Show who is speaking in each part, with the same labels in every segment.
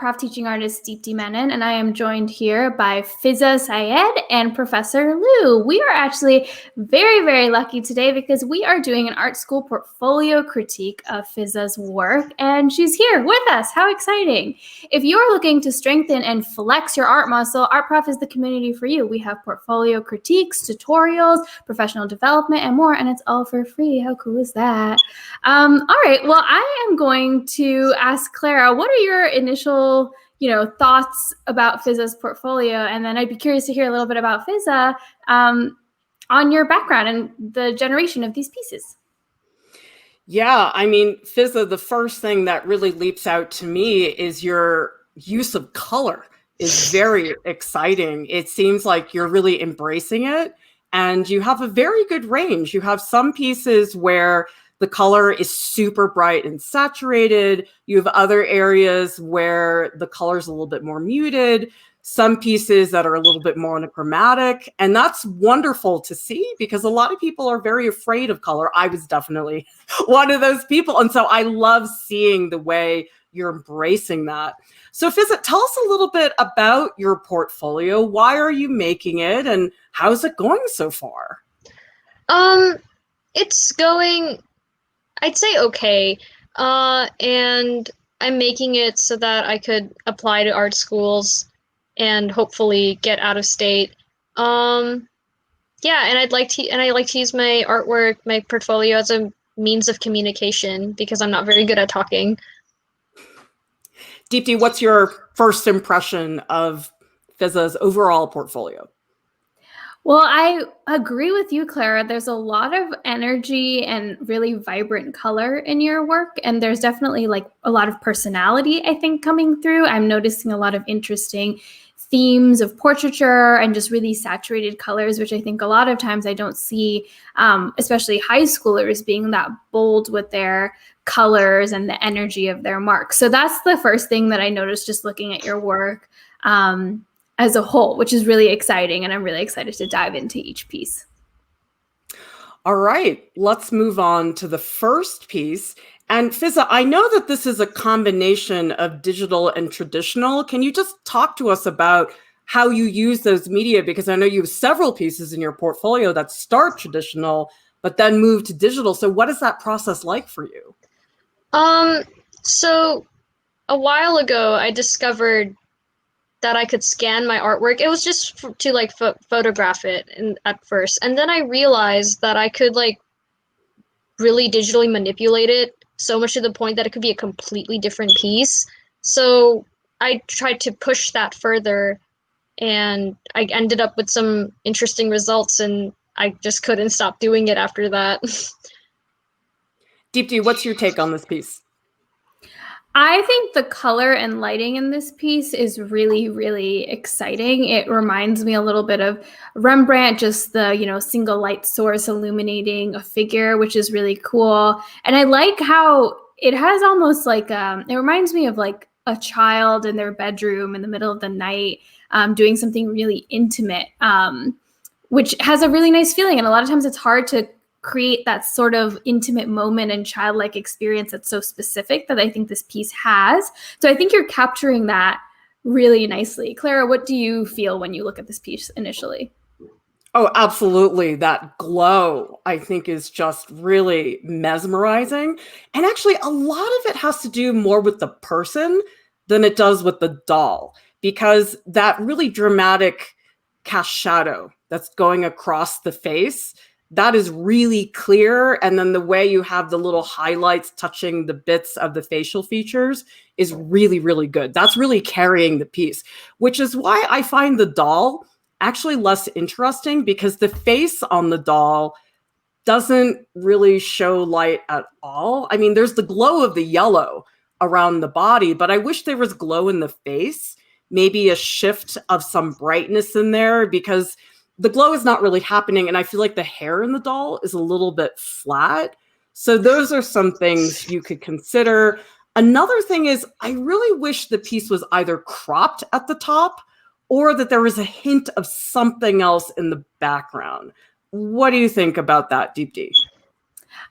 Speaker 1: Prof Teaching Artist Deepti Menon, and I am joined here by Fiza Syed and Professor Lieu. We are actually very, very lucky today because we are doing an art school portfolio critique of Fiza's work, and she's here with us. How exciting. If you're looking to strengthen and flex your art muscle, Art Prof is the community for you. We have portfolio critiques, tutorials, professional development, and more, and it's all for free. How cool is that? All right, well, I am going to ask Clara, what are your initial thoughts about Fiza's portfolio? And then I'd be curious to hear a little bit about Fiza on your background and the generation of these pieces.
Speaker 2: Yeah, I mean, Fiza, the first thing that really leaps out to me is your use of color is very exciting. It seems like you're really embracing it, and you have a very good range. You have some pieces where the color is super bright and saturated. You have other areas where the color is a little bit more muted, some pieces that are a little bit monochromatic. And that's wonderful to see because a lot of people are very afraid of color. I was definitely one of those people. And so I love seeing the way you're embracing that. So Fiza, tell us a little bit about your portfolio. Why are you making it and how's it going so far?
Speaker 3: It's going, I'd say okay, and I'm making it so that I could apply to art schools and hopefully get out of state. Yeah, and I like to use my artwork, my portfolio as a means of communication because I'm not very good at talking.
Speaker 2: Deepti, what's your first impression of Fiza's overall portfolio?
Speaker 1: Well, I agree with you, Clara. There's a lot of energy and really vibrant color in your work. And there's definitely like a lot of personality, I think, coming through. I'm noticing a lot of interesting themes of portraiture and just really saturated colors, which I think a lot of times I don't see, especially high schoolers being that bold with their colors and the energy of their mark. So that's the first thing that I noticed just looking at your work as a whole, which is really exciting. And I'm really excited to dive into each piece.
Speaker 2: All right, let's move on to the first piece. And Fiza, I know that this is a combination of digital and traditional. Can you just talk to us about how you use those media? Because I know you have several pieces in your portfolio that start traditional, but then move to digital. So what is that process like for you?
Speaker 3: So a while ago, I discovered that I could scan my artwork. It was just to like photograph it at first. And then I realized that I could like really digitally manipulate it so much to the point that it could be a completely different piece. So I tried to push that further and I ended up with some interesting results and I just couldn't stop doing it after that.
Speaker 2: Deepti, what's your take on this piece?
Speaker 1: I think the color and lighting in this piece is really, really exciting. It reminds me a little bit of Rembrandt, just the, single light source illuminating a figure, which is really cool. And I like how it has almost like, it reminds me of like a child in their bedroom in the middle of the night doing something really intimate, which has a really nice feeling. And a lot of times it's hard to create that sort of intimate moment and childlike experience that's so specific that I think this piece has. So I think you're capturing that really nicely. Clara, what do you feel when you look at this piece initially?
Speaker 2: Oh, absolutely. That glow, I think, is just really mesmerizing. And actually, a lot of it has to do more with the person than it does with the doll, because that really dramatic cast shadow that's going across the face, that is really clear. And then the way you have the little highlights touching the bits of the facial features is really, really good. That's really carrying the piece, which is why I find the doll actually less interesting, because the face on the doll doesn't really show light at all. I mean, there's the glow of the yellow around the body, but I wish there was glow in the face, maybe a shift of some brightness in there, because the glow is not really happening. And I feel like the hair in the doll is a little bit flat. So those are some things you could consider. Another thing is I really wish the piece was either cropped at the top or that there was a hint of something else in the background. What do you think about that, Deepti?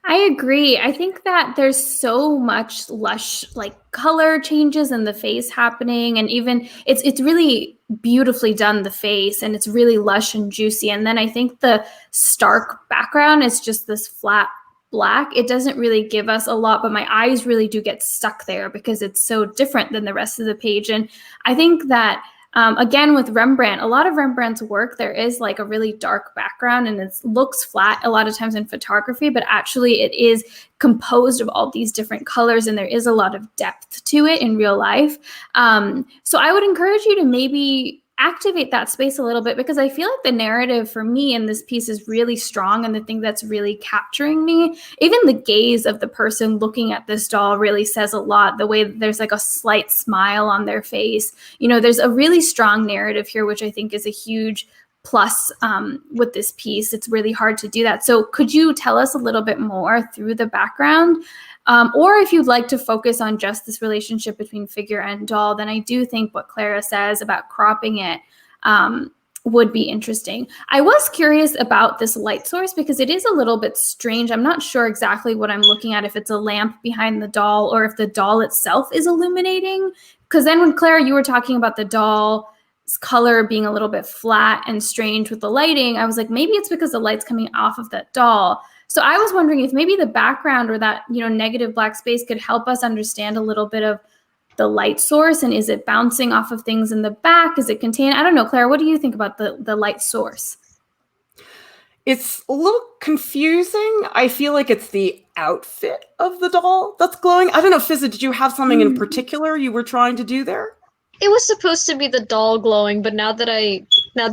Speaker 1: I agree. I think that there's so much lush like color changes in the face happening, and even it's really beautifully done, the face, and it's really lush and juicy. And then I think the stark background is just this flat black. It doesn't really give us a lot, but my eyes really do get stuck there because it's so different than the rest of the page. And I think that again, with Rembrandt, a lot of Rembrandt's work, there is like a really dark background and it looks flat a lot of times in photography, but actually it is composed of all these different colors and there is a lot of depth to it in real life. So I would encourage you to maybe activate that space a little bit, because I feel like the narrative for me in this piece is really strong, and the thing that's really capturing me, even the gaze of the person looking at this doll really says a lot. The way that there's like a slight smile on their face, you know, there's a really strong narrative here, which I think is a huge plus with this piece. It's really hard to do that. So could you tell us a little bit more through the background? Or if you'd like to focus on just this relationship between figure and doll, then I do think what Clara says about cropping it would be interesting. I was curious about this light source because it is a little bit strange. I'm not sure exactly what I'm looking at, if it's a lamp behind the doll or if the doll itself is illuminating. Because then when Clara, you were talking about the doll's color being a little bit flat and strange with the lighting, I was like, maybe it's because the light's coming off of that doll. So I was wondering if maybe the background or that, you know, negative black space could help us understand a little bit of the light source, and is it bouncing off of things in the back? Is it contained? I don't know, Clara, what do you think about the light source?
Speaker 2: It's a little confusing. I feel like it's the outfit of the doll that's glowing. I don't know, Fiza, did you have something in particular you were trying to do there?
Speaker 3: It was supposed to be the doll glowing, but now that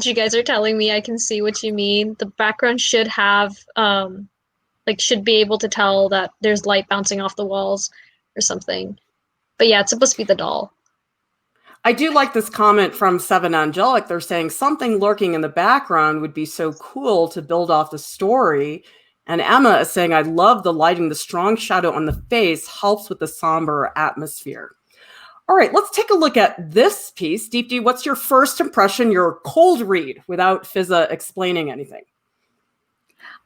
Speaker 3: you guys are telling me, I can see what you mean. The background should have should be able to tell that there's light bouncing off the walls or something. But yeah, it's supposed to be the doll.
Speaker 2: I do like this comment from Seven Angelic. They're saying something lurking in the background would be so cool to build off the story. And Emma is saying, I love the lighting. The strong shadow on the face helps with the somber atmosphere. All right, let's take a look at this piece. Deepti, what's your first impression, your cold read without Fiza explaining anything?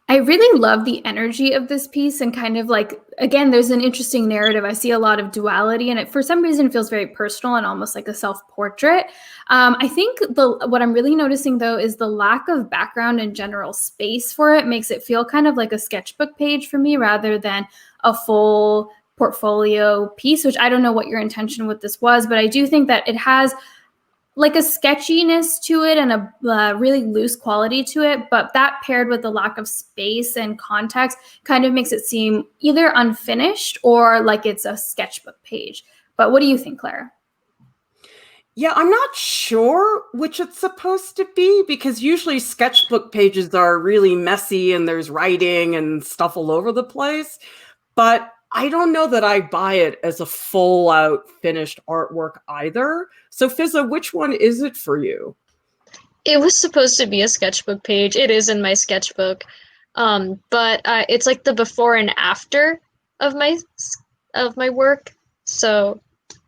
Speaker 1: I really love the energy of this piece, and kind of like, again, there's an interesting narrative. I see a lot of duality, and it for some reason feels very personal and almost like a self-portrait. I think what I'm really noticing though is the lack of background and general space for it makes it feel kind of like a sketchbook page for me rather than a full portfolio piece, which I don't know what your intention with this was, but I do think that it has like a sketchiness to it and a really loose quality to it, but that paired with the lack of space and context kind of makes it seem either unfinished or like it's a sketchbook page. But what do you think, Clara?
Speaker 2: Yeah, I'm not sure which it's supposed to be, because usually sketchbook pages are really messy and there's writing and stuff all over the place. But I don't know that I buy it as a full out finished artwork either. So Fiza, which one is it for you?
Speaker 3: It was supposed to be a sketchbook page. It is in my sketchbook. But it's like the before and after of my work. So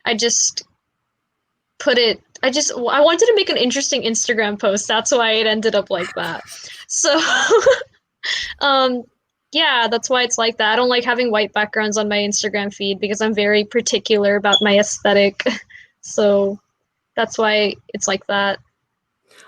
Speaker 3: I just put it, I wanted to make an interesting Instagram post. That's why it ended up like that. So yeah, that's why it's like that. I don't like having white backgrounds on my Instagram feed because I'm very particular about my aesthetic. So that's why it's like that.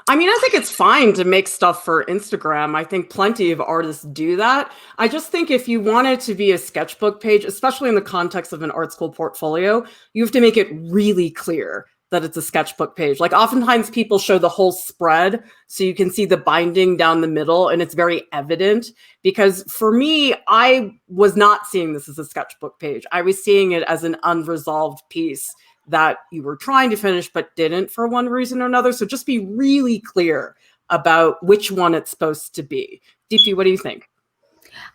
Speaker 2: I mean, I think it's fine to make stuff for Instagram. I think plenty of artists do that. I just think if you want it to be a sketchbook page, especially in the context of an art school portfolio, you have to make it really clear that it's a sketchbook page. Like oftentimes people show the whole spread so you can see the binding down the middle and it's very evident, because for me, I was not seeing this as a sketchbook page. I was seeing it as an unresolved piece that you were trying to finish but didn't for one reason or another. So just be really clear about which one it's supposed to be. Deepti, what do you think?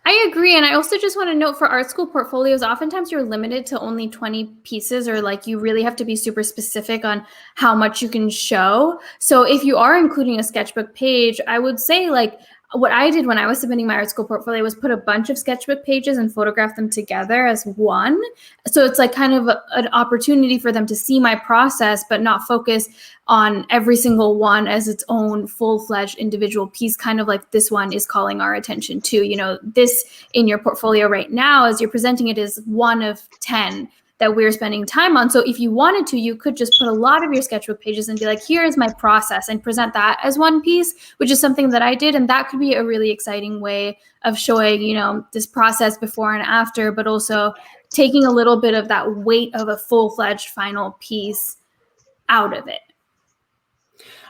Speaker 1: I agree. And I also just want to note for art school portfolios, oftentimes you're limited to only 20 pieces, or like you really have to be super specific on how much you can show. So if you are including a sketchbook page, I would say like, what I did when I was submitting my art school portfolio was put a bunch of sketchbook pages and photograph them together as one. So it's like kind of an opportunity for them to see my process, but not focus on every single one as its own full-fledged individual piece, kind of like this one is calling our attention to. You know, this in your portfolio right now, as you're presenting it, is one of 10 that we're spending time on. So if you wanted to, you could just put a lot of your sketchbook pages and be like, here is my process, and present that as one piece, which is something that I did. And that could be a really exciting way of showing, you know, this process before and after, but also taking a little bit of that weight of a full-fledged final piece out of it.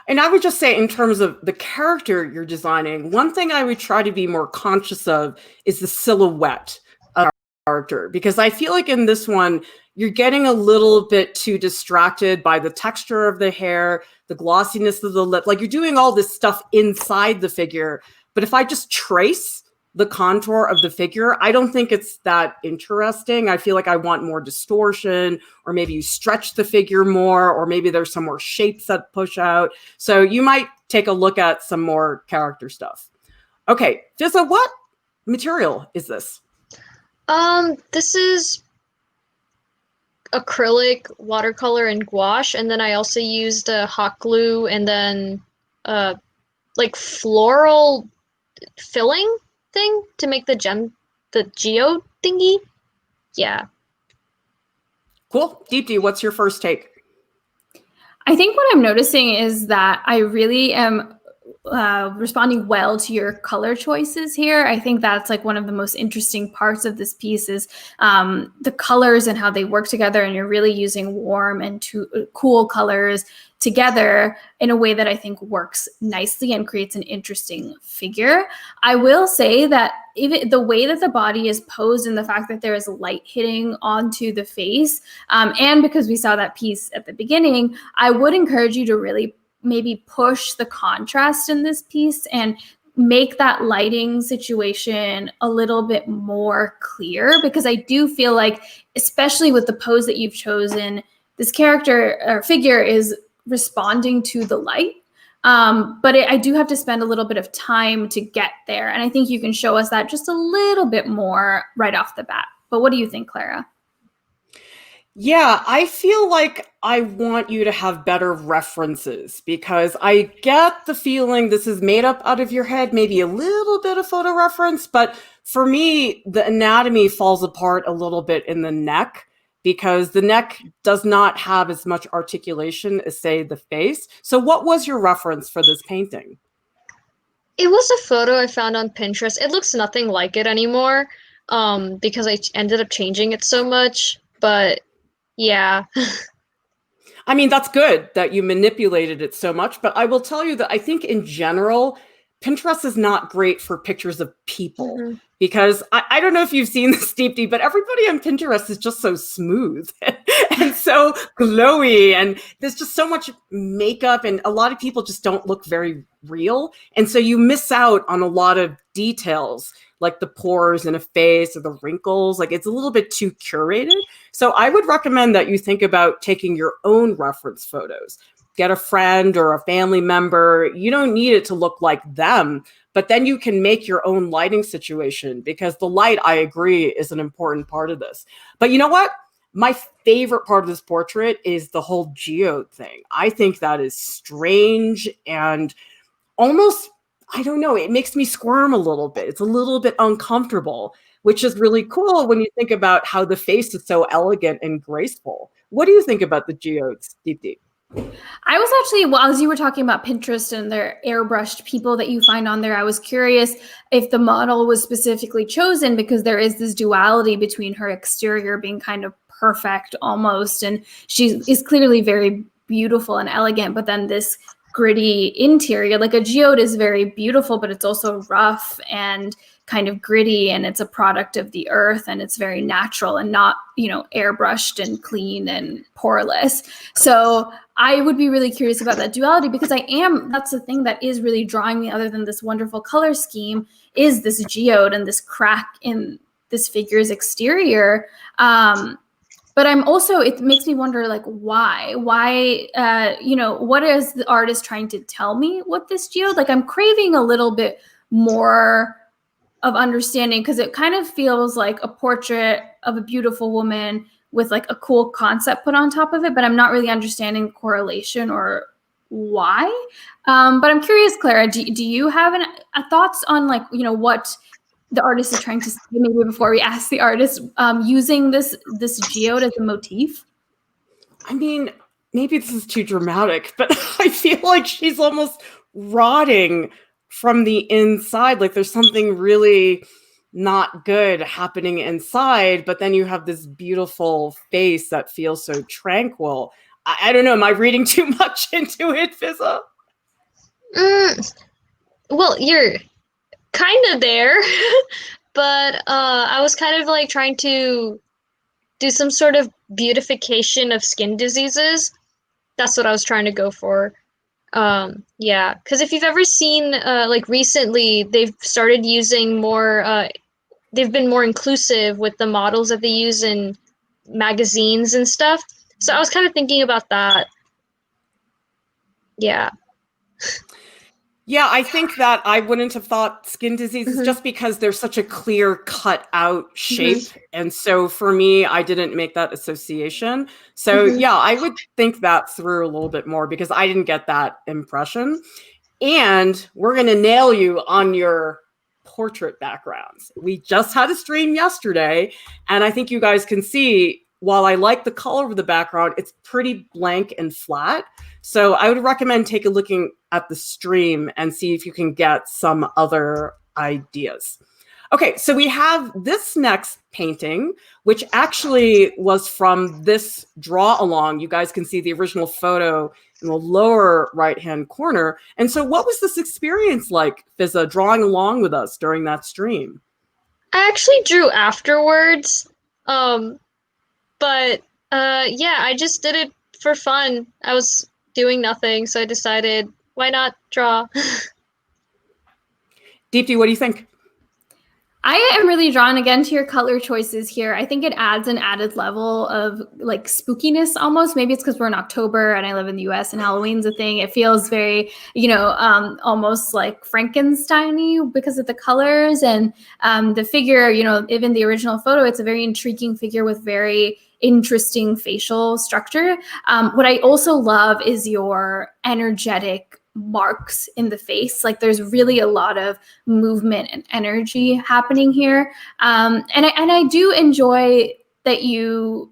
Speaker 2: And I would just say, in terms of the character you're designing, one thing I would try to be more conscious of is the silhouette of our character, because I feel like in this one, you're getting a little bit too distracted by the texture of the hair, the glossiness of the lip. Like, you're doing all this stuff inside the figure. But if I just trace the contour of the figure, I don't think it's that interesting. I feel like I want more distortion, or maybe you stretch the figure more, or maybe there's some more shapes that push out. So you might take a look at some more character stuff. Okay, Fiza, what material is this?
Speaker 3: This is acrylic, watercolor, and gouache, and then I also used hot glue and then like floral filling thing to make the geode thingy. Yeah.
Speaker 2: Cool. Deepti, what's your first take?
Speaker 1: I think what I'm noticing is that I really am responding well to your color choices here. I think that's like one of the most interesting parts of this piece is the colors and how they work together, and you're really using warm and cool colors together in a way that I think works nicely and creates an interesting figure. I will say that even the way that the body is posed and the fact that there is light hitting onto the face, and because we saw that piece at the beginning, I would encourage you to really maybe push the contrast in this piece and make that lighting situation a little bit more clear, because I do feel like, especially with the pose that you've chosen, this character or figure is responding to the light. But I do have to spend a little bit of time to get there. And I think you can show us that just a little bit more right off the bat. But what do you think, Clara?
Speaker 2: Yeah, I feel like I want you to have better references, because I get the feeling this is made up out of your head, maybe a little bit of photo reference, but for me, the anatomy falls apart a little bit in the neck, because the neck does not have as much articulation as, say, the face. So what was your reference for this painting?
Speaker 3: It was a photo I found on Pinterest. It looks nothing like it anymore, because I ended up changing it so much, but yeah.
Speaker 2: I mean, that's good that you manipulated it so much, but I will tell you that I think in general, Pinterest is not great for pictures of people, because I don't know if you've seen this, Deepti, but everybody on Pinterest is just so smooth and so glowy, and there's just so much makeup, and a lot of people just don't look very real. And so you miss out on a lot of details, like the pores in a face or the wrinkles. Like, it's a little bit too curated. So I would recommend that you think about taking your own reference photos. Get a friend or a family member. You don't need it to look like them, but then you can make your own lighting situation, because the light, I agree, is an important part of this. But you know what? My favorite part of this portrait is the whole geode thing. I think that is strange and almost, I don't know, it makes me squirm a little bit. It's a little bit uncomfortable, which is really cool when you think about how the face is so elegant and graceful. What do you think about the geodes, Deepti?
Speaker 1: I was actually, well, as you were talking about Pinterest and their airbrushed people that you find on there, I was curious if the model was specifically chosen because there is this duality between her exterior being kind of perfect almost, and she is clearly very beautiful and elegant, but then this gritty interior, like a geode is very beautiful, but it's also rough and kind of gritty, and it's a product of the earth, and it's very natural and not, you know, airbrushed and clean and poreless. So I would be really curious about that duality, because that's the thing that is really drawing me, other than this wonderful color scheme, is this geode and this crack in this figure's exterior. But I'm also, it makes me wonder, like, why, you know, what is the artist trying to tell me with this geode? Like, I'm craving a little bit more of understanding, because it kind of feels like a portrait of a beautiful woman with like a cool concept put on top of it, but I'm not really understanding the correlation or why. But I'm curious, Clara, do you have thoughts on like, you know, what the artist is trying to say, maybe before we ask the artist, using this geode as a motif?
Speaker 2: I mean, maybe this is too dramatic, but I feel like she's almost rotting from the inside. Like there's something really not good happening inside, but then you have this beautiful face that feels so tranquil. I don't know. Am I reading too much into it, Fiza?
Speaker 3: Well, you're kind of there, but I was kind of like trying to do some sort of beautification of skin diseases. That's what I was trying to go for. Yeah, because if you've ever seen, like recently, they've started using more, they've been more inclusive with the models that they use in magazines and stuff. So I was kind of thinking about that. Yeah.
Speaker 2: Yeah, I think that I wouldn't have thought skin diseases just because there's such a clear cut out shape. And so for me, I didn't make that association. So yeah, I would think that through a little bit more because I didn't get that impression. And we're going to nail you on your portrait backgrounds. We just had a stream yesterday, and I think you guys can see, while I like the color of the background, it's pretty blank and flat. So I would recommend take a looking at the stream and see if you can get some other ideas. Okay, so we have this next painting, which actually was from this draw along. You guys can see the original photo in the lower right-hand corner. And so what was this experience like, Fiza, drawing along with us during that stream?
Speaker 3: I actually drew afterwards. But yeah, I just did it for fun. I was doing nothing, so I decided, why not draw?
Speaker 2: Deepti, what do you think?
Speaker 1: I am really drawn again to your color choices here. I think it adds an added level of like spookiness almost. Maybe it's because we're in October and I live in the US and Halloween's a thing. It feels very, you know, almost like Frankenstein-y because of the colors and the figure, you know, even the original photo, it's a very intriguing figure with very interesting facial structure. What I also love is your energetic marks in the face. Like there's really a lot of movement and energy happening here. And I do enjoy that you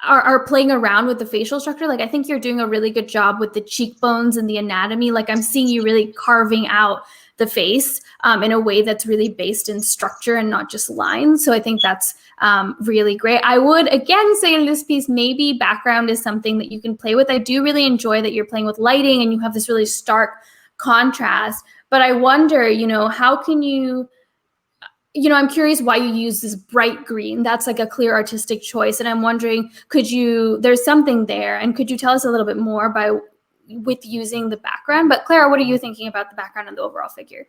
Speaker 1: are playing around with the facial structure. Like I think you're doing a really good job with the cheekbones and the anatomy. Like I'm seeing you really carving out the face in a way that's really based in structure and not just lines. So I think that's really great. I would again say in this piece, maybe background is something that you can play with. I do really enjoy that you're playing with lighting and you have this really stark contrast. But I wonder, you know, how can you, you know, I'm curious why you use this bright green. That's like a clear artistic choice. And I'm wondering, there's something there. And could you tell us a little bit more with using the background? But Clara, what are you thinking about the background and the overall figure?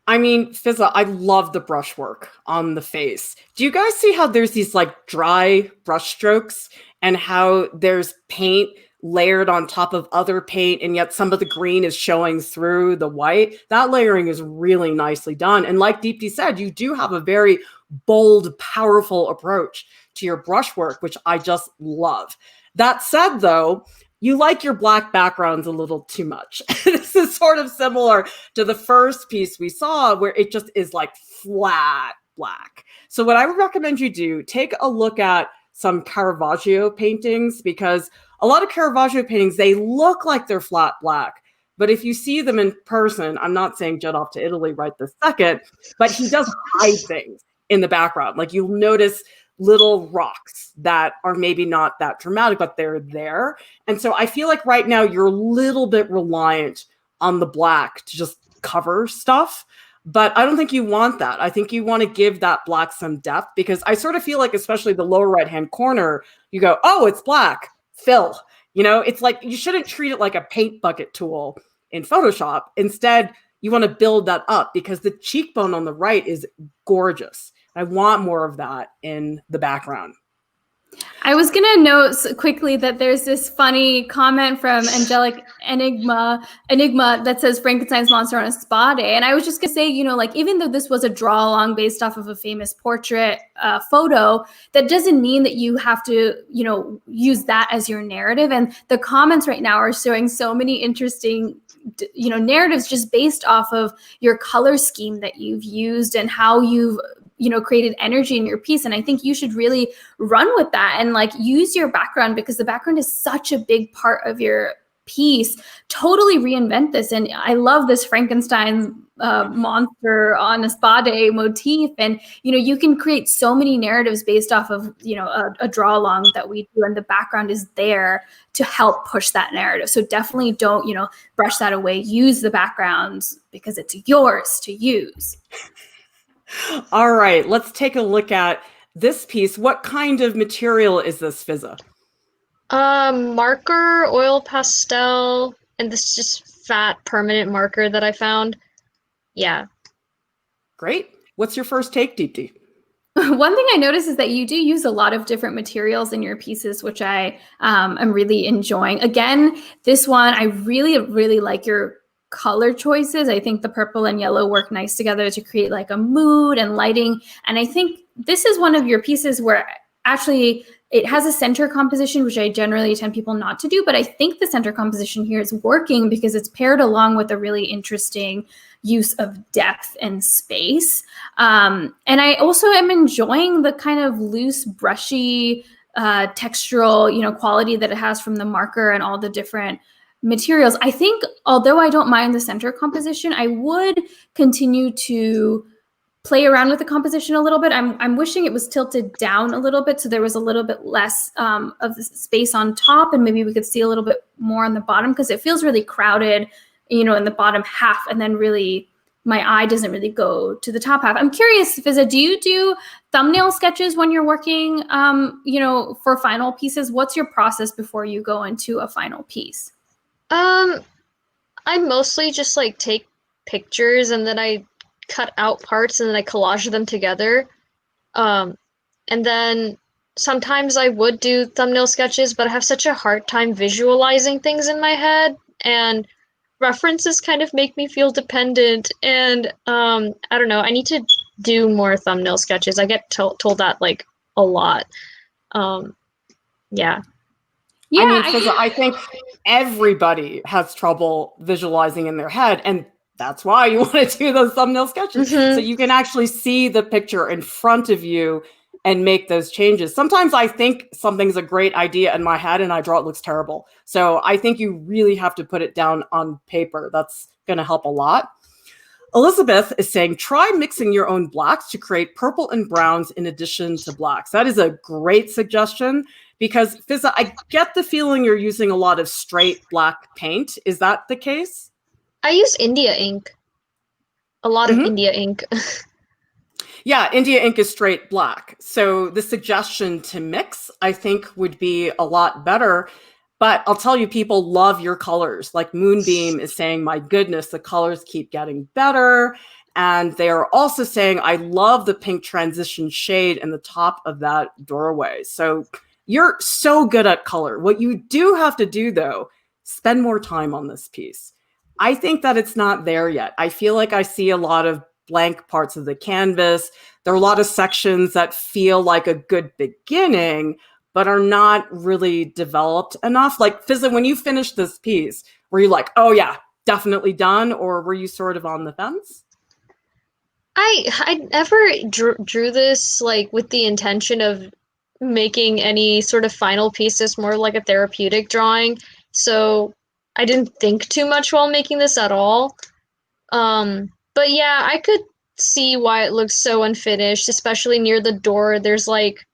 Speaker 2: I mean, Fiza, I love the brushwork on the face. Do you guys see how there's these like dry brush strokes and how there's paint layered on top of other paint and yet some of the green is showing through the white? That layering is really nicely done. And like Deepti said, you do have a very bold, powerful approach to your brushwork, which I just love. That said, though, you like your black backgrounds a little too much. This is sort of similar to the first piece we saw where it just is like flat black. So what I would recommend you do, take a look at some Caravaggio paintings, because a lot of Caravaggio paintings, they look like they're flat black. But if you see them in person, I'm not saying jet off to Italy right this second, but he does hide things in the background. Like you'll notice little rocks that are maybe not that dramatic, but they're there. And so I feel like right now you're a little bit reliant on the black to just cover stuff. But I don't think you want that. I think you want to give that black some depth, because I sort of feel like, especially the lower right-hand corner, you go, oh, it's black, fill. You know, it's like you shouldn't treat it like a paint bucket tool in Photoshop. Instead, you want to build that up because the cheekbone on the right is gorgeous. I want more of that in the background.
Speaker 1: I was going to note quickly that there's this funny comment from Angelic Enigma that says Frankenstein's monster on a spa day. And I was just going to say, like, even though this was a draw along based off of a famous portrait photo, that doesn't mean that you have to, use that as your narrative. And the comments right now are showing so many interesting narratives just based off of your color scheme that you've used and how you've created energy in your piece. And I think you should really run with that and like use your background, because the background is such a big part of your piece. Totally reinvent this. And I love this Frankenstein's monster on a spa day motif. And, you can create so many narratives based off of, a draw along that we do. And the background is there to help push that narrative. So definitely don't, brush that away. Use the backgrounds because it's yours to use.
Speaker 2: All right, let's take a look at this piece. What kind of material is this, Fiza?
Speaker 3: Marker, oil pastel, and this just fat permanent marker that I found. Yeah.
Speaker 2: Great. What's your first take, Deepti?
Speaker 1: One thing I noticed is that you do use a lot of different materials in your pieces, which I am really enjoying. Again, this one, I really, really like your color choices. I think the purple and yellow work nice together to create like a mood and lighting. And I think this is one of your pieces where actually it has a center composition, which I generally tell people not to do, but I think the center composition here is working because it's paired along with a really interesting use of depth and space. And I also am enjoying the kind of loose, brushy, textural, quality that it has from the marker and all the different materials. I think, although I don't mind the center composition, I would continue to play around with the composition a little bit. I'm wishing it was tilted down a little bit so there was a little bit less of the space on top, and maybe we could see a little bit more on the bottom, because it feels really crowded, in the bottom half, and then really my eye doesn't really go to the top half. I'm curious, Fiza, do you do thumbnail sketches when you're working, for final pieces? What's your process before you go into a final piece?
Speaker 3: I mostly just like take pictures and then I cut out parts and then I collage them together. And then sometimes I would do thumbnail sketches, but I have such a hard time visualizing things in my head, and references kind of make me feel dependent. And I don't know, I need to do more thumbnail sketches. I get told that like a lot. Yeah.
Speaker 2: Yeah, I mean, Fiza, I think everybody has trouble visualizing in their head, and that's why you want to do those thumbnail sketches, so you can actually see the picture in front of you and make those changes. Sometimes I think something's a great idea in my head and I draw it looks terrible. So I think you really have to put it down on paper. That's going to help a lot. Elizabeth is saying, try mixing your own blacks to create purple and browns in addition to blacks. That is a great suggestion, because Fiza, I get the feeling you're using a lot of straight black paint. Is that the case?
Speaker 3: I use India ink. A lot of India ink.
Speaker 2: Yeah, India ink is straight black. So the suggestion to mix, I think, would be a lot better. But I'll tell you, people love your colors. Like Moonbeam is saying, my goodness, the colors keep getting better. And they are also saying, I love the pink transition shade in the top of that doorway. So you're so good at color. What you do have to do, though, spend more time on this piece. I think that it's not there yet. I feel like I see a lot of blank parts of the canvas. There are a lot of sections that feel like a good beginning, but are not really developed enough. Like, Fiza, when you finished this piece, were you like, oh yeah, definitely done? Or were you sort of on the fence?
Speaker 3: I never drew this like with the intention of making any sort of final piece. It's more like a therapeutic drawing. So I didn't think too much while making this at all. But yeah, I could see why it looks so unfinished, especially near the door. There's like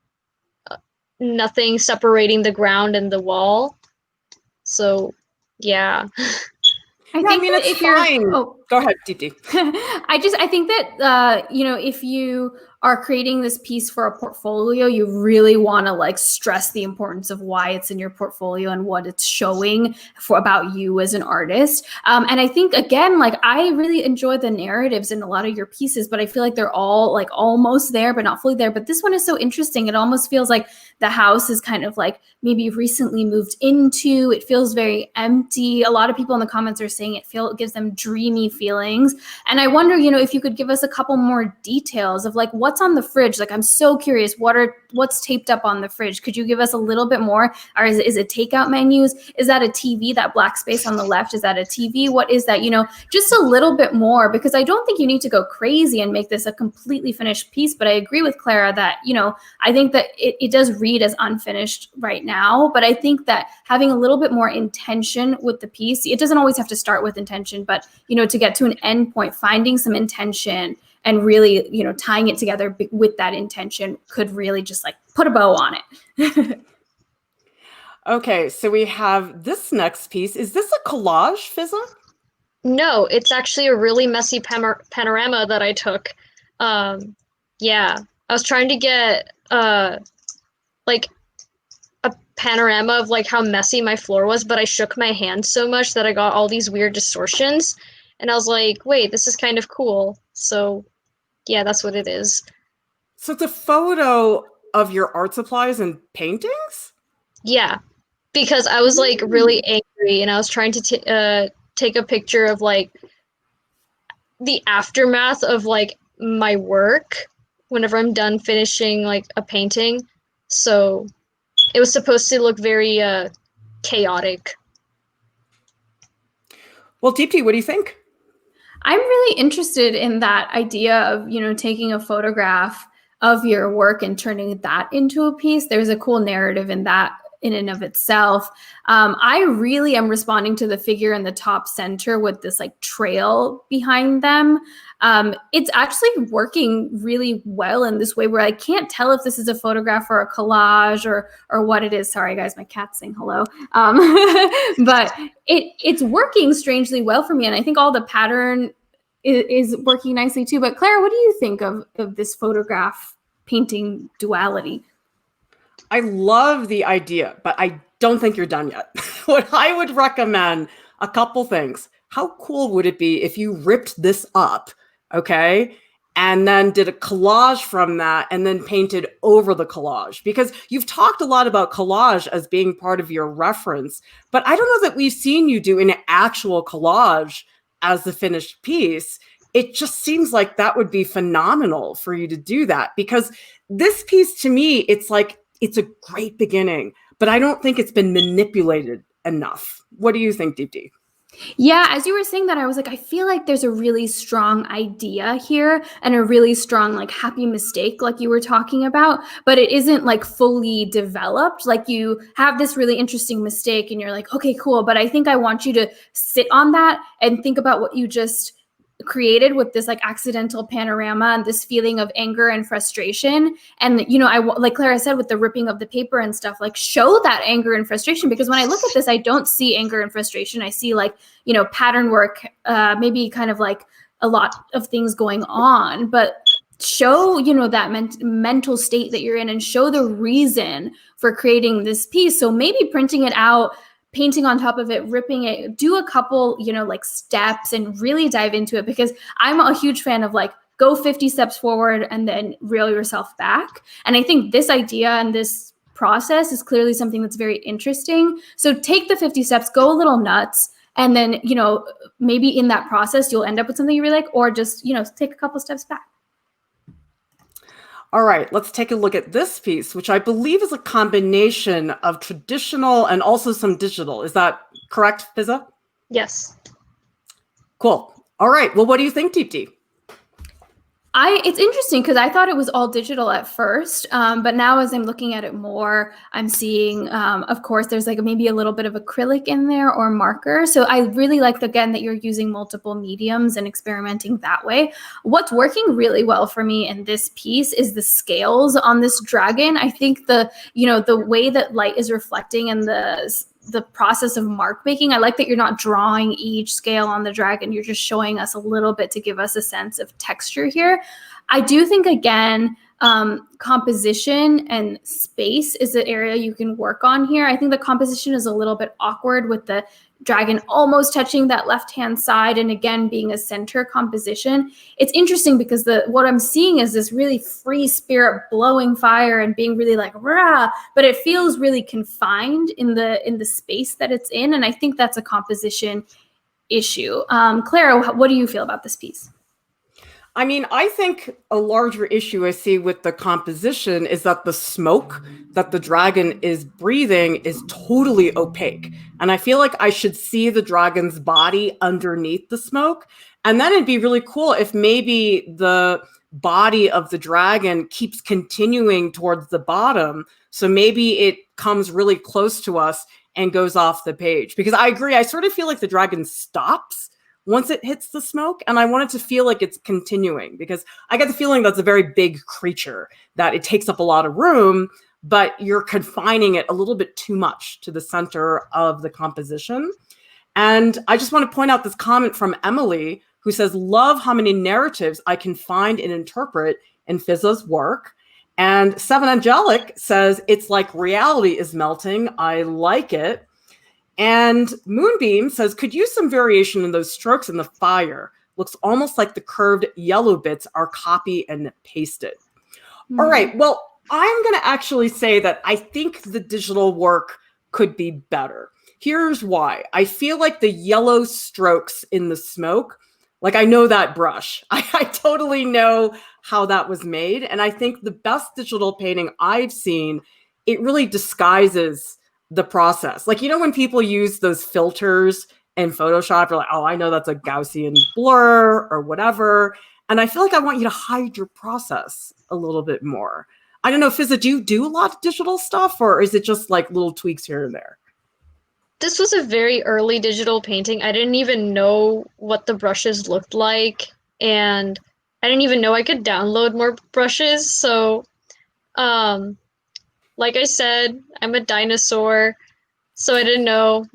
Speaker 3: nothing separating the ground and the wall. So yeah.
Speaker 1: I think
Speaker 2: mean, it's fine. Go ahead, Deepti.
Speaker 1: I think that, if you are creating this piece for a portfolio, you really want to like stress the importance of why it's in your portfolio and what it's showing about you as an artist. And I think, again, like I really enjoy the narratives in a lot of your pieces, but I feel like they're all like almost there, but not fully there. But this one is so interesting. It almost feels like the house is kind of like maybe recently moved into. It feels very empty. A lot of people in the comments are saying it gives them dreamy feelings. And I wonder, if you could give us a couple more details of like what's on the fridge. Like, I'm so curious, what's taped up on the fridge? Could you give us a little bit more? Or is it takeout menus? Is that a TV, that black space on the left? Is that a TV? What is that? Just a little bit more, because I don't think you need to go crazy and make this a completely finished piece. But I agree with Clara that, I think that it does read as unfinished right now. But I think that having a little bit more intention with the piece, it doesn't always have to start with intention, but, to get to an end point, finding some intention and really, tying it together with that intention could really just like put a bow on it.
Speaker 2: Okay, so we have this next piece. Is this a collage, Fiza?
Speaker 3: No, it's actually a really messy panorama that I took. Yeah, I was trying to get like a panorama of like how messy my floor was, but I shook my hand so much that I got all these weird distortions. And I was like, wait, this is kind of cool. So yeah, that's what it is.
Speaker 2: So it's a photo of your art supplies and paintings?
Speaker 3: Yeah, because I was like really angry and I was trying to take a picture of like the aftermath of like my work whenever I'm done finishing like a painting. So it was supposed to look very chaotic.
Speaker 2: Well, Deepti, what do you think?
Speaker 1: I'm really interested in that idea of, taking a photograph of your work and turning that into a piece. There's a cool narrative in that in and of itself. I really am responding to the figure in the top center with this like trail behind them. It's actually working really well in this way where I can't tell if this is a photograph or a collage or what it is. Sorry guys, my cat's saying hello. But it's working strangely well for me. And I think all the pattern is working nicely too. But Clara, what do you think of this photograph painting duality?
Speaker 2: I love the idea, but I don't think you're done yet. What I would recommend, a couple things. How cool would it be if you ripped this up, okay, and then did a collage from that and then painted over the collage? Because you've talked a lot about collage as being part of your reference, but I don't know that we've seen you do an actual collage as the finished piece. It just seems like that would be phenomenal for you to do that, because this piece to me, it's like, it's a great beginning, but I don't think it's been manipulated enough. What do you think, Deepti?
Speaker 1: Yeah, as you were saying that, I was like, I feel like there's a really strong idea here and a really strong, like, happy mistake, like you were talking about, but it isn't like fully developed. Like, you have this really interesting mistake and you're like, okay, cool. But I think I want you to sit on that and think about what you just created with this like accidental panorama and this feeling of anger and frustration. And, like Clara said, with the ripping of the paper and stuff, like show that anger and frustration, because when I look at this, I don't see anger and frustration. I see like, pattern work, maybe kind of like a lot of things going on, but show, that mental state that you're in and show the reason for creating this piece. So maybe printing it out, painting on top of it, ripping it, do a couple, like steps and really dive into it, because I'm a huge fan of like, go 50 steps forward and then reel yourself back. And I think this idea and this process is clearly something that's very interesting. So take the 50 steps, go a little nuts. And then, maybe in that process, you'll end up with something you really like, or just, take a couple steps back.
Speaker 2: All right, let's take a look at this piece, which I believe is a combination of traditional and also some digital. Is that correct, Fiza?
Speaker 3: Yes.
Speaker 2: Cool. All right. Well, what do you think, Deepti?
Speaker 1: It's interesting because I thought it was all digital at first, but now as I'm looking at it more, I'm seeing, of course, there's like maybe a little bit of acrylic in there or marker. So I really like, again, that you're using multiple mediums and experimenting that way. What's working really well for me in this piece is the scales on this dragon. I think the way that light is reflecting and the process of mark making. I like that you're not drawing each scale on the dragon. You're just showing us a little bit to give us a sense of texture here. I do think, again, composition and space is the area you can work on here. I think the composition is a little bit awkward with the dragon almost touching that left-hand side and again being a center composition. It's interesting because what I'm seeing is this really free spirit blowing fire and being really like rah, but it feels really confined in the space that it's in, and I think that's a composition issue. Clara, what do you feel about this piece?
Speaker 2: I mean, I think a larger issue I see with the composition is that the smoke that the dragon is breathing is totally opaque. And I feel like I should see the dragon's body underneath the smoke. And then it'd be really cool if maybe the body of the dragon keeps continuing towards the bottom. So maybe it comes really close to us and goes off the page. Because I agree, I sort of feel like the dragon stops once it hits the smoke, and I want it to feel like it's continuing, because I get the feeling that's a very big creature, that it takes up a lot of room, but you're confining it a little bit too much to the center of the composition. And I just want to point out this comment from Emily, who says, love how many narratives I can find and interpret in Fiza's work. And Seven Angelic says, it's like reality is melting. I like it. And Moonbeam says, could use some variation in those strokes in the fire. Looks almost like the curved yellow bits are copy and pasted. All right, well, I'm going to actually say that I think the digital work could be better. Here's why. I feel like the yellow strokes in the smoke, like I know that brush. I totally know how that was made. And I think the best digital painting I've seen, it really disguises the process. Like, you know, when people use those filters in Photoshop, you're like, oh, I know that's a Gaussian blur or whatever. And I feel like I want you to hide your process a little bit more. I don't know, Fiza, do you do a lot of digital stuff, or is it just like little tweaks here and there?
Speaker 3: This was a very early digital painting. I didn't even know what the brushes looked like, and I didn't even know I could download more brushes. So, like I said, I'm a dinosaur, so I didn't know.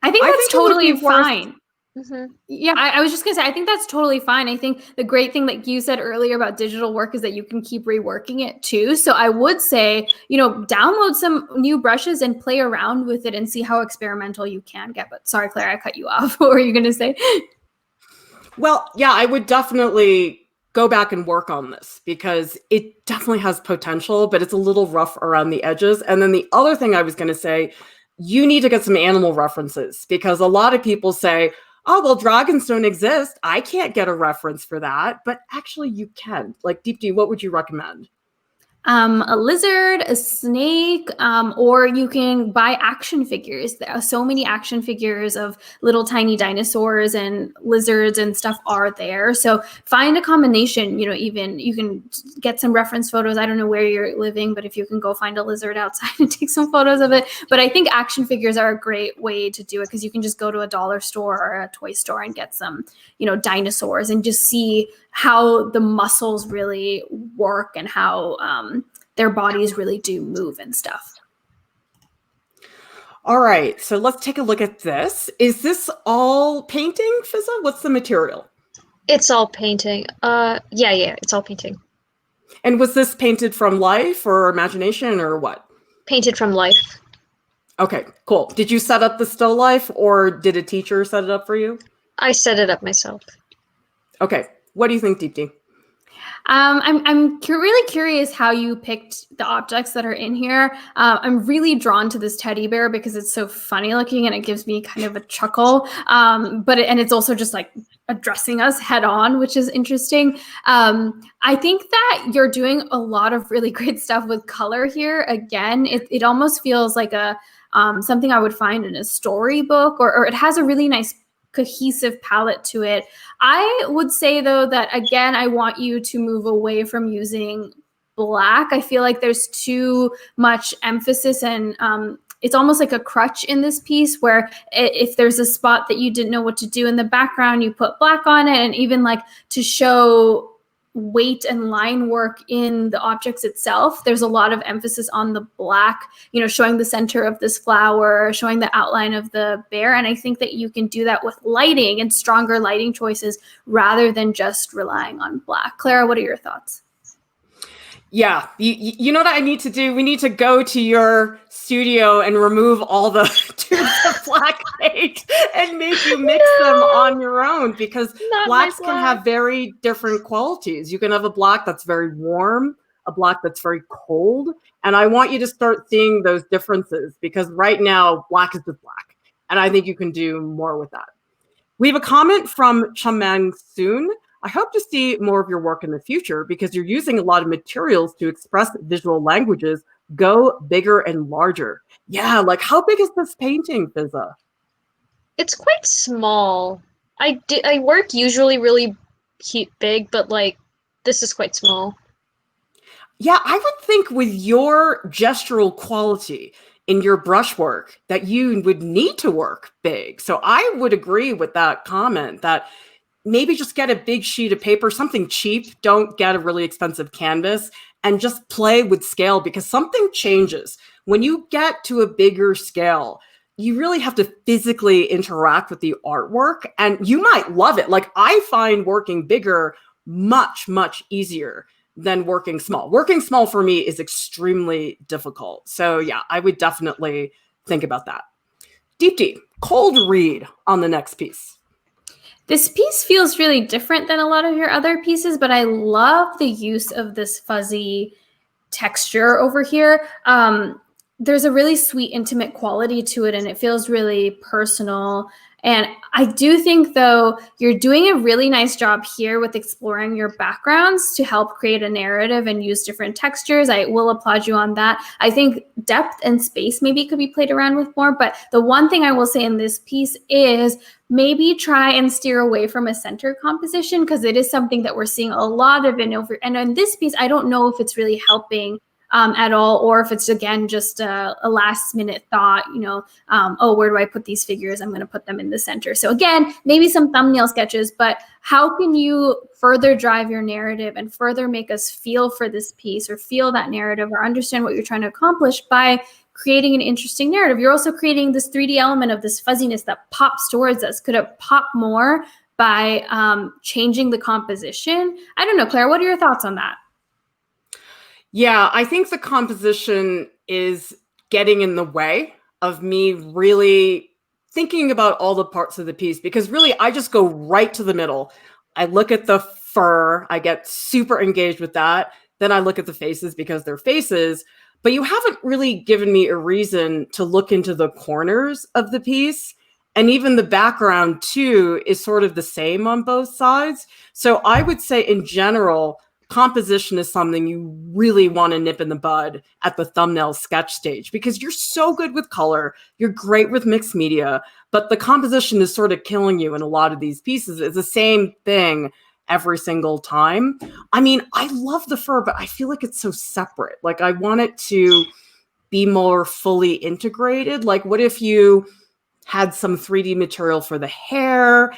Speaker 1: I think that's totally fine.
Speaker 3: Mm-hmm.
Speaker 1: Yeah, I was just going to say, I think that's totally fine. I think the great thing that you said earlier about digital work is that you can keep reworking it too. So I would say, you know, download some new brushes and play around with it and see how experimental you can get. But sorry, Claire, I cut you off. What were you going to say?
Speaker 2: Well, yeah, I would definitely go back and work on this, because it definitely has potential, but it's a little rough around the edges. And then the other thing I was going to say, you need to get some animal references, because a lot of people say, oh, well, dragons don't exist. I can't get a reference for that. But actually you can. Like, Deepti, what would you recommend?
Speaker 1: A lizard, a snake, or you can buy action figures. There are so many action figures of little tiny dinosaurs and lizards and stuff are there. So find a combination, you know, even you can get some reference photos. I don't know where you're living, but if you can go find a lizard outside and take some photos of it. But I think action figures are a great way to do it, because you can just go to a dollar store or a toy store and get some, you know, dinosaurs and just see how the muscles really work and how their bodies really do move and stuff.
Speaker 2: All right, so let's take a look at this. Is this all painting, Fiza? What's the material?
Speaker 3: It's all painting. Yeah, it's all painting.
Speaker 2: And was this painted from life or imagination or what?
Speaker 3: Painted from life.
Speaker 2: Okay, cool. Did you set up the still life, or did a teacher set it up for you?
Speaker 3: I set it up myself.
Speaker 2: Okay. What do you think, Deepti?
Speaker 1: I'm really curious how you picked the objects that are in here. I'm really drawn to this teddy bear because it's so funny looking and it gives me kind of a chuckle. But it's also just like addressing us head on, which is interesting. I think that you're doing a lot of really great stuff with color here. Again, it almost feels like a something I would find in a storybook, or it has a really nice cohesive palette to it. I would say though that again, I want you to move away from using black. I feel like there's too much emphasis and it's almost like a crutch in this piece where if there's a spot that you didn't know what to do in the background, you put black on it, and even like to show weight and line work in the objects itself. There's a lot of emphasis on the black, showing the center of this flower, showing the outline of the bear. And I think that you can do that with lighting and stronger lighting choices rather than just relying on black. Clara, what are your thoughts?
Speaker 2: Yeah, you know what I need to do? We need to go to your studio and remove all the tubes of black paint and make you mix them on your own, because blacks can have very different qualities. You can have a black that's very warm, a black that's very cold, and I want you to start seeing those differences, because right now black is just black, and I think you can do more with that. We have a comment from Chamang Soon. I hope to see more of your work in the future because you're using a lot of materials to express visual languages. Go bigger and larger. Yeah, like how big is this painting, Fiza?
Speaker 3: It's quite small. I work usually really big, but like this is quite small.
Speaker 2: Yeah, I would think with your gestural quality in your brushwork that you would need to work big. So I would agree with that comment that maybe just get a big sheet of paper, something cheap. Don't get a really expensive canvas, and just play with scale, because something changes. When you get to a bigger scale, you really have to physically interact with the artwork, and you might love it. Like I find working bigger much, much easier than working small. Working small for me is extremely difficult. So yeah, I would definitely think about that. Deepti, cold read on the next piece.
Speaker 1: This piece feels really different than a lot of your other pieces, but I love the use of this fuzzy texture over here. There's a really sweet, intimate quality to it, and it feels really personal. And I do think, though, you're doing a really nice job here with exploring your backgrounds to help create a narrative and use different textures. I will applaud you on that. I think depth and space maybe could be played around with more. But the one thing I will say in this piece is maybe try and steer away from a center composition, because it is something that we're seeing a lot of and in this piece, I don't know if it's really helping at all, or if it's again just a last minute thought, oh, where do I put these figures? I'm going to put them in the center. So again, maybe some thumbnail sketches, but how can you further drive your narrative and further make us feel for this piece, or feel that narrative, or understand what you're trying to accomplish by creating an interesting narrative? You're also creating this 3D element of this fuzziness that pops towards us. Could it pop more by changing the composition? I don't know, Clara, what are your thoughts on that?
Speaker 2: Yeah, I think the composition is getting in the way of me really thinking about all the parts of the piece, because really I just go right to the middle. I look at the fur, I get super engaged with that. Then I look at the faces because they're faces, but you haven't really given me a reason to look into the corners of the piece. And even the background too is sort of the same on both sides. So I would say in general, composition is something you really want to nip in the bud at the thumbnail sketch stage, because you're so good with color, you're great with mixed media, but the composition is sort of killing you in a lot of these pieces. It's the same thing every single time. I mean, I love the fur, but I feel like it's so separate. Like I want it to be more fully integrated. Like what if you had some 3D material for the hair?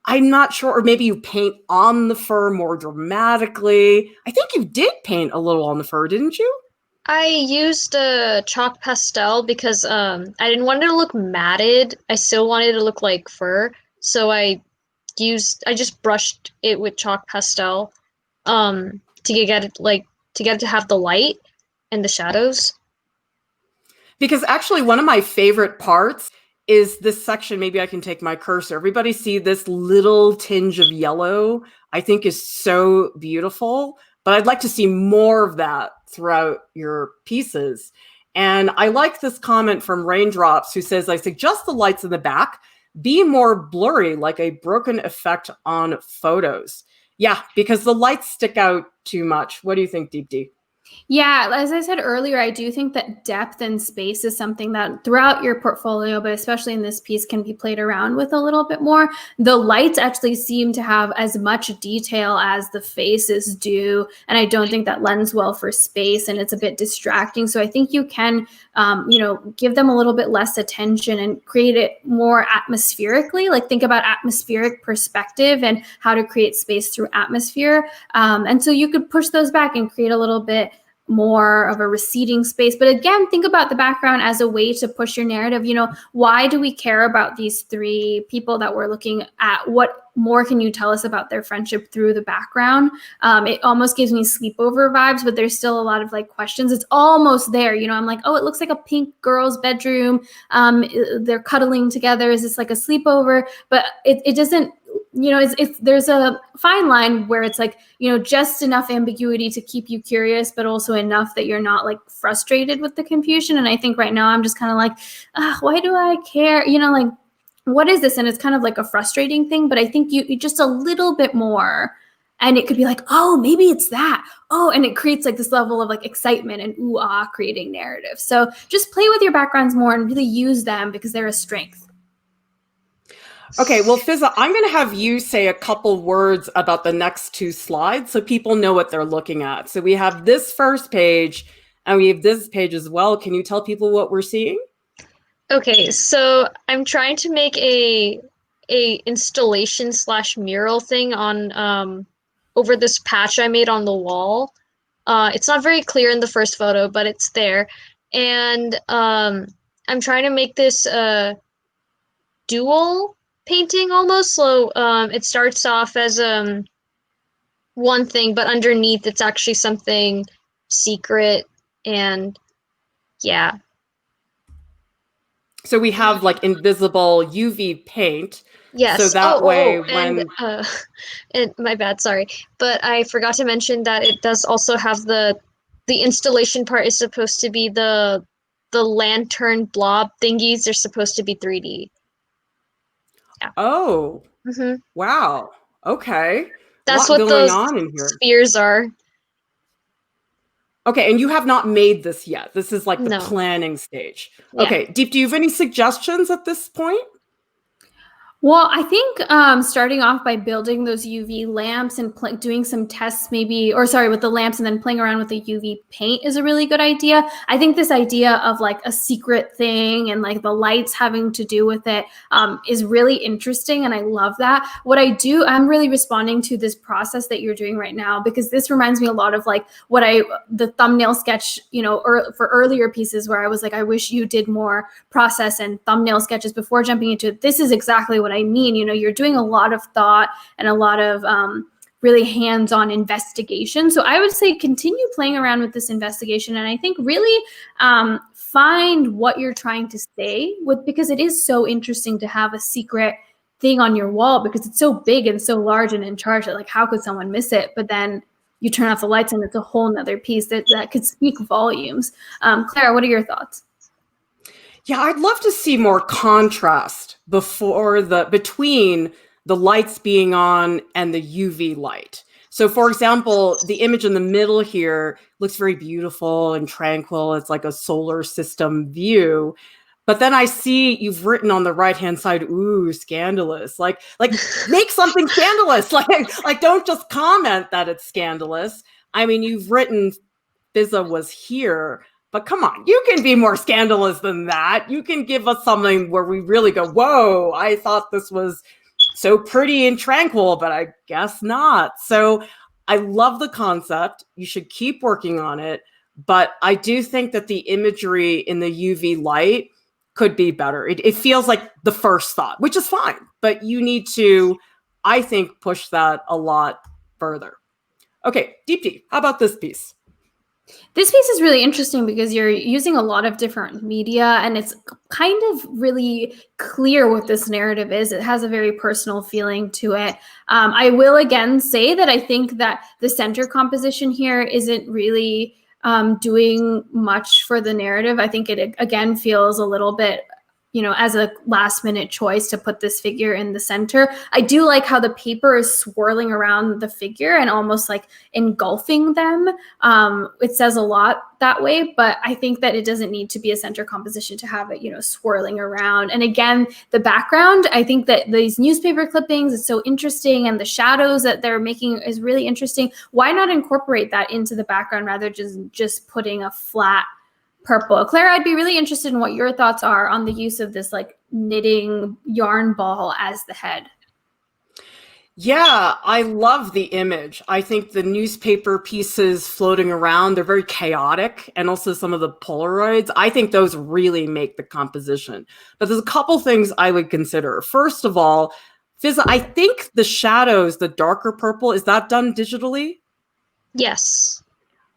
Speaker 2: I'm not sure, or maybe you paint on the fur more dramatically. I think you did paint a little on the fur, didn't you?
Speaker 3: I used a chalk pastel because I didn't want it to look matted. I still wanted it to look like fur. So I just brushed it with chalk pastel to get it to have the light and the shadows.
Speaker 2: Because actually one of my favorite parts is this section. Maybe I can take my cursor. Everybody see this little tinge of yellow? I think is so beautiful, but I'd like to see more of that throughout your pieces. And I like this comment from Raindrops, who says, I suggest the lights in the back be more blurry, like a broken effect on photos. Yeah, because the lights stick out too much. What do you think, Deepti?
Speaker 1: Yeah, as I said earlier, I do think that depth and space is something that throughout your portfolio, but especially in this piece, can be played around with a little bit more. The lights actually seem to have as much detail as the faces do, and I don't think that lends well for space, and it's a bit distracting. So I think you can, give them a little bit less attention and create it more atmospherically. Like think about atmospheric perspective and how to create space through atmosphere. And so you could push those back and create a little bit more of a receding space. But again, think about the background as a way to push your narrative. Why do we care about these three people that we're looking at? What more can you tell us about their friendship through the background? It almost gives me sleepover vibes, but there's still a lot of like questions. It's almost there. I'm like, oh, it looks like a pink girl's bedroom. They're cuddling together. Is this like a sleepover? But it doesn't, there's a fine line where it's like, just enough ambiguity to keep you curious, but also enough that you're not like frustrated with the confusion. And I think right now I'm just kind of like, why do I care? Like, what is this? And it's kind of like a frustrating thing, but I think you just a little bit more and it could be like, oh, maybe it's that. Oh, and it creates like this level of like excitement and creating narrative. So just play with your backgrounds more and really use them because they're a strength.
Speaker 2: Okay, well, Fiza, I'm going to have you say a couple words about the next two slides so people know what they're looking at. So we have this first page and we have this page as well. Can you tell people what we're seeing?
Speaker 3: Okay, so I'm trying to make a installation / mural thing on over this patch I made on the wall. It's not very clear in the first photo, but it's there. And I'm trying to make this dual painting almost. So it starts off as one thing, but underneath it's actually something secret. And yeah.
Speaker 2: So we have like invisible UV paint.
Speaker 3: Yes.
Speaker 2: So that way when...
Speaker 3: And my bad, sorry. But I forgot to mention that it does also have the installation part is supposed to be the lantern blob thingies. They're supposed to be 3D. Yeah.
Speaker 2: Oh, wow. Okay.
Speaker 3: That's what
Speaker 2: going on in here.
Speaker 3: Spheres are.
Speaker 2: Okay, and you have not made this yet. This is like the
Speaker 3: No.
Speaker 2: planning stage.
Speaker 3: Yeah.
Speaker 2: Okay, Deep, do you have any suggestions at this point?
Speaker 1: Well, I think starting off by building those UV lamps and doing some tests with the lamps and then playing around with the UV paint is a really good idea. I think this idea of like a secret thing and like the lights having to do with it is really interesting. And I love that. I'm really responding to this process that you're doing right now, because this reminds me a lot of like the thumbnail sketch, for earlier pieces where I was like, I wish you did more process and thumbnail sketches before jumping into it. This is exactly what I mean. You're doing a lot of thought and a lot of really hands-on investigation. So I would say continue playing around with this investigation. And I think really find what you're trying to say because it is so interesting to have a secret thing on your wall because it's so big and so large and in charge that like, how could someone miss it? But then you turn off the lights and it's a whole nother piece that could speak volumes. Clara, what are your thoughts?
Speaker 2: Yeah, I'd love to see more contrast between the lights being on and the UV light. So for example, the image in the middle here looks very beautiful and tranquil. It's like a solar system view. But then I see you've written on the right-hand side, ooh, scandalous. Like make something scandalous. Like don't just comment that it's scandalous. I mean, you've written Fiza was here. But come on, you can be more scandalous than that. You can give us something where we really go, whoa, I thought this was so pretty and tranquil, but I guess not. So I love the concept. You should keep working on it. But I do think that the imagery in the UV light could be better. It feels like the first thought, which is fine. But you need to, I think, push that a lot further. Okay, Deepti, how about this piece?
Speaker 1: This piece is really interesting because you're using a lot of different media and it's kind of really clear what this narrative is. It has a very personal feeling to it. I will again say that I think that the center composition here isn't really doing much for the narrative. I think it again feels a little bit as a last minute choice to put this figure in the center. I do like how the paper is swirling around the figure and almost like engulfing them. It says a lot that way, but I think that it doesn't need to be a center composition to have it, swirling around. And again, the background, I think that these newspaper clippings is so interesting, and the shadows that they're making is really interesting. Why not incorporate that into the background rather than just putting a flat purple? Clara, I'd be really interested in what your thoughts are on the use of this like knitting yarn ball as the head.
Speaker 2: Yeah, I love the image. I think the newspaper pieces floating around, they're very chaotic, and also some of the Polaroids. I think those really make the composition. But there's a couple things I would consider. First of all, Fiza, I think the shadows, the darker purple, is that done digitally?
Speaker 3: Yes.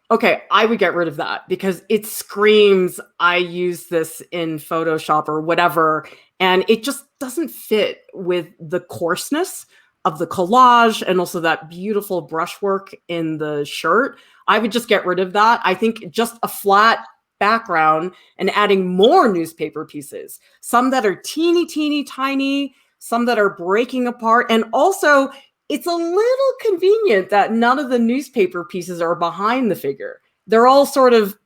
Speaker 2: Okay, I would get rid of that because it screams, I use this in Photoshop or whatever, and it just doesn't fit with the coarseness of the collage and also that beautiful brushwork in the shirt. I would just get rid of that. I think just a flat background and adding more newspaper pieces, some that are teeny, teeny, tiny, some that are breaking apart, and also it's a little convenient that none of the newspaper pieces are behind the figure. They're all sort of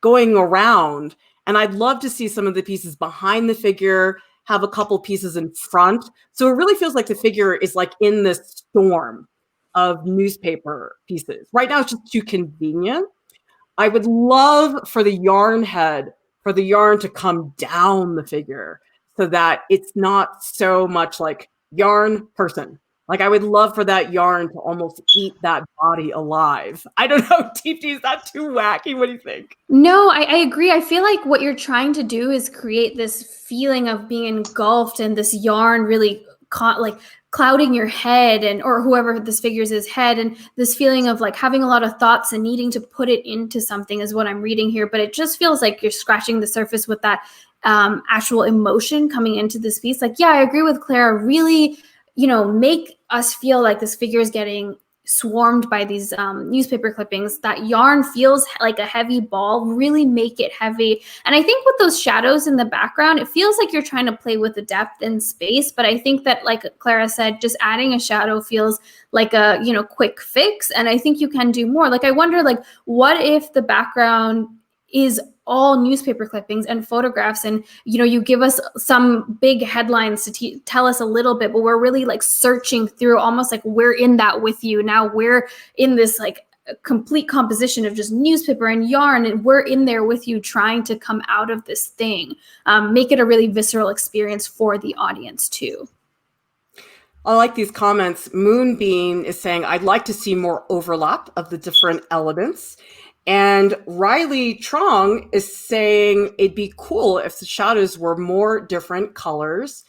Speaker 2: going around, and I'd love to see some of the pieces behind the figure, have a couple pieces in front. So it really feels like the figure is like in this storm of newspaper pieces. Right now, it's just too convenient. I would love for the yarn head, for the yarn to come down the figure so that it's not so much like yarn person. Like, I would love for that yarn to almost eat that body alive. I don't know, Deepti, is that too wacky? What do you think?
Speaker 1: No, I agree. I feel like what you're trying to do is create this feeling of being engulfed and this yarn really clouding your head or whoever this figure's is head, and this feeling of like having a lot of thoughts and needing to put it into something is what I'm reading here. But it just feels like you're scratching the surface with that actual emotion coming into this piece. Like, yeah, I agree with Clara. Really, make us feel like this figure is getting swarmed by these newspaper clippings. That yarn feels like a heavy ball. Really make it heavy. And I think with those shadows in the background, it feels like you're trying to play with the depth and space. But I think that, like Clara said, just adding a shadow feels like a quick fix. And I think you can do more. Like, I wonder, like, what if the background is all newspaper clippings and photographs, and you give us some big headlines to tell us a little bit, but we're really like searching through, almost like we're in that with you. Now we're in this like complete composition of just newspaper and yarn, and we're in there with you trying to come out of this thing. Make it a really visceral experience for the audience too.
Speaker 2: I like these comments. Moonbeam is saying, I'd like to see more overlap of the different elements. And Riley Trong is saying it'd be cool if the shadows were more different colors.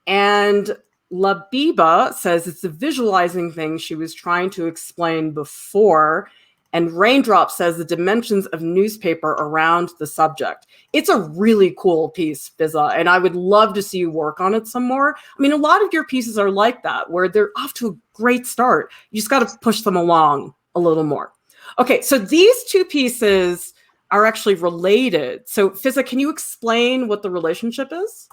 Speaker 2: And Labiba says it's a visualizing thing she was trying to explain before. And Raindrop says the dimensions of newspaper around the subject. It's a really cool piece, Fiza, and I would love to see you work on it some more. I mean, a lot of your pieces are like that, where they're off to a great start. You just got to push them along a little more. Okay, so these two pieces are actually related. So Fiza, can you explain what the relationship is?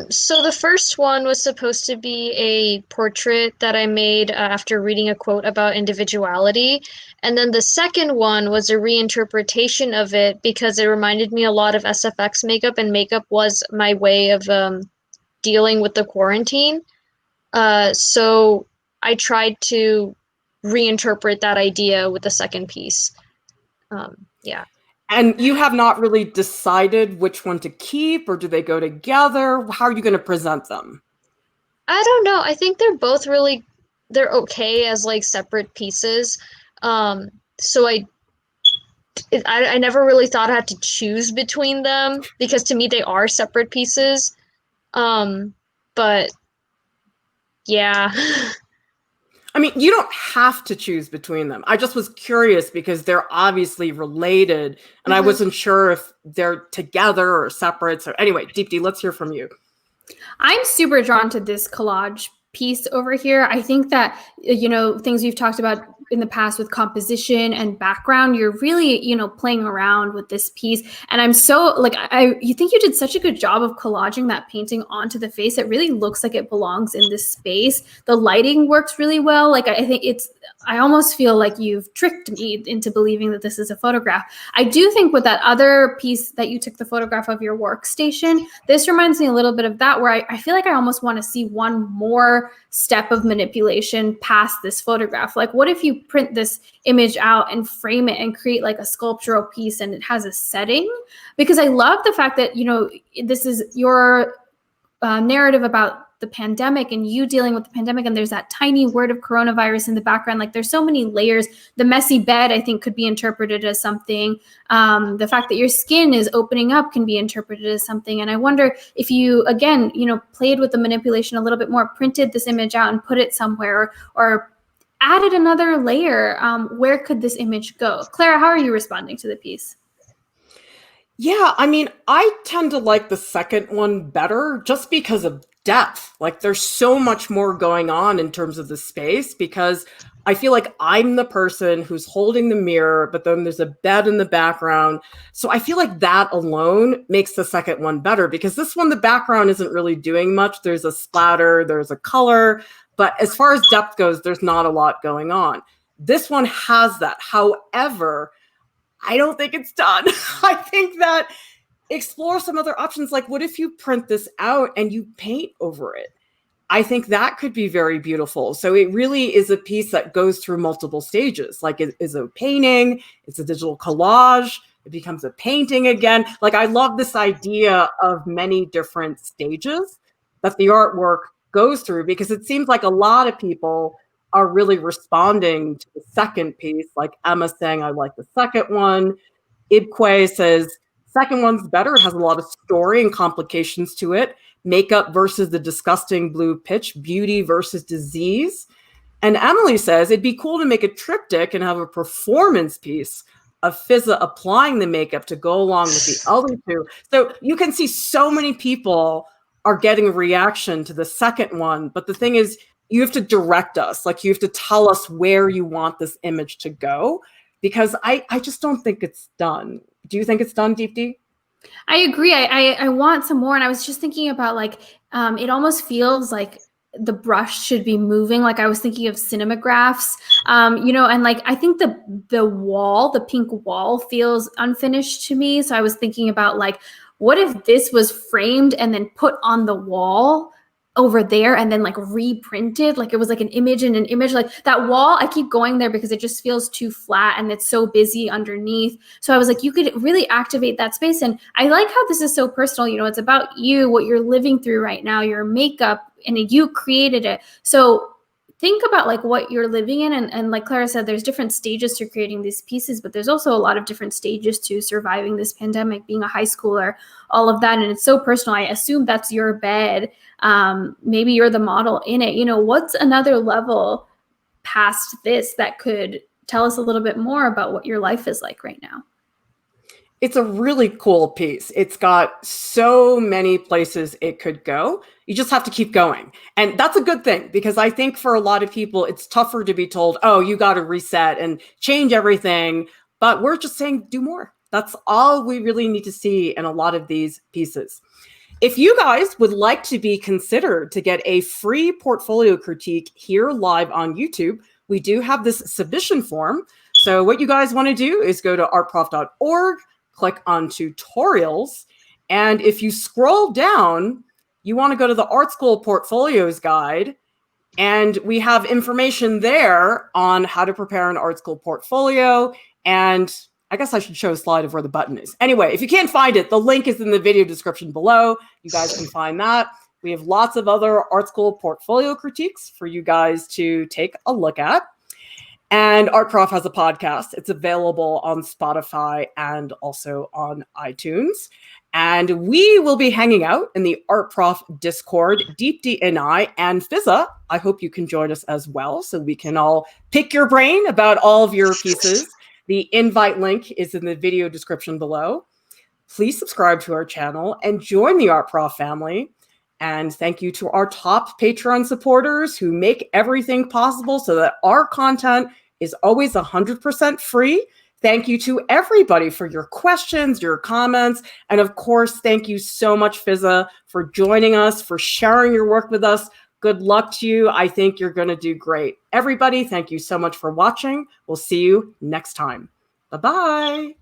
Speaker 3: So the first one was supposed to be a portrait that I made after reading a quote about individuality. And then the second one was a reinterpretation of it because it reminded me a lot of SFX makeup, and makeup was my way of dealing with the quarantine. So I tried to reinterpret that idea with the second piece. Yeah.
Speaker 2: And you have not really decided which one to keep, or do they go together? How are you going to present them?
Speaker 3: I don't know. I think they're both they're okay as like separate pieces. So I never really thought I had to choose between them because to me they are separate pieces. But yeah.
Speaker 2: I mean, you don't have to choose between them. I just was curious because they're obviously related, and I wasn't sure if they're together or separate. So anyway, Deepti, let's hear from you.
Speaker 1: I'm super drawn to this collage piece over here. I think that, things we've talked about in the past with composition and background, you're really, playing around with this piece. And I'm so you think you did such a good job of collaging that painting onto the face. It really looks like it belongs in this space. The lighting works really well. Like, I almost feel like you've tricked me into believing that this is a photograph. I do think with that other piece that you took the photograph of your workstation, this reminds me a little bit of that, where I feel like I almost want to see one more step of manipulation past this photograph. Like, what if you print this image out and frame it and create like a sculptural piece and it has a setting? Because I love the fact that, this is your narrative about the pandemic and you dealing with the pandemic, and there's that tiny word of coronavirus in the background. Like, there's so many layers. The messy bed, I think, could be interpreted as something. The fact that your skin is opening up can be interpreted as something. And I wonder if you, again, played with the manipulation a little bit more, printed this image out and put it somewhere, or added another layer, where could this image go? Clara, how are you responding to the piece?
Speaker 2: Yeah, I mean, I tend to like the second one better just because of depth. Like, there's so much more going on in terms of the space, because I feel like I'm the person who's holding the mirror, but then there's a bed in the background. So I feel like that alone makes the second one better, because this one, the background isn't really doing much. There's a splatter, there's a color, but as far as depth goes, there's not a lot going on. This one has that. However, I don't think it's done. I think that explore some other options. Like, what if you print this out and you paint over it? I think that could be very beautiful. So it really is a piece that goes through multiple stages. Like, it is a painting, it's a digital collage, it becomes a painting again. Like, I love this idea of many different stages that the artwork goes through, because it seems like a lot of people are really responding to the second piece. Like Emma saying, I like the second one. Ibque says, second one's better. It has a lot of story and complications to it. Makeup versus the disgusting blue pitch. Beauty versus disease. And Emily says, it'd be cool to make a triptych and have a performance piece of Fiza applying the makeup to go along with the other two. So you can see so many people are getting a reaction to the second one. But the thing is, you have to direct us. Like, you have to tell us where you want this image to go, because I just don't think it's done. Do you think it's done, Deepti?
Speaker 1: I agree. I want some more. And I was just thinking about, like, it almost feels like the brush should be moving. Like, I was thinking of cinemagraphs, and like, I think the wall, the pink wall, feels unfinished to me. So I was thinking about, like, what if this was framed and then put on the wall over there and then like reprinted, like it was like an image and an image. Like, that wall, I keep going there because it just feels too flat and it's so busy underneath. So I was like, you could really activate that space. And I like how this is so personal. It's about you, what you're living through right now, your makeup, and you created it. So think about like what you're living in. And like Clara said, there's different stages to creating these pieces, but there's also a lot of different stages to surviving this pandemic, being a high schooler, all of that. And it's so personal. I assume that's your bed. Maybe you're the model in it. What's another level past this that could tell us a little bit more about what your life is like right now?
Speaker 2: It's a really cool piece. It's got so many places it could go. You just have to keep going. And that's a good thing, because I think for a lot of people, it's tougher to be told, oh, you got to reset and change everything. But we're just saying, do more. That's all we really need to see in a lot of these pieces. If you guys would like to be considered to get a free portfolio critique here live on YouTube, we do have this submission form. So what you guys want to do is go to artprof.org, click on tutorials. And if you scroll down, you want to go to the Art School Portfolios Guide. And we have information there on how to prepare an art school portfolio. And I guess I should show a slide of where the button is. Anyway, if you can't find it, the link is in the video description below. You guys can find that. We have lots of other art school portfolio critiques for you guys to take a look at. And Art Prof has a podcast. It's available on Spotify and also on iTunes. And we will be hanging out in the Art Prof Discord, Deepti and I, and Fiza. I hope you can join us as well, so we can all pick your brain about all of your pieces. The invite link is in the video description below. Please subscribe to our channel and join the Art Prof family. And thank you to our top Patreon supporters who make everything possible so that our content is always 100% free. Thank you to everybody for your questions, your comments, and of course, thank you so much, Fiza, for joining us, for sharing your work with us. Good luck to you. I think you're going to do great. Everybody, thank you so much for watching. We'll see you next time. Bye-bye.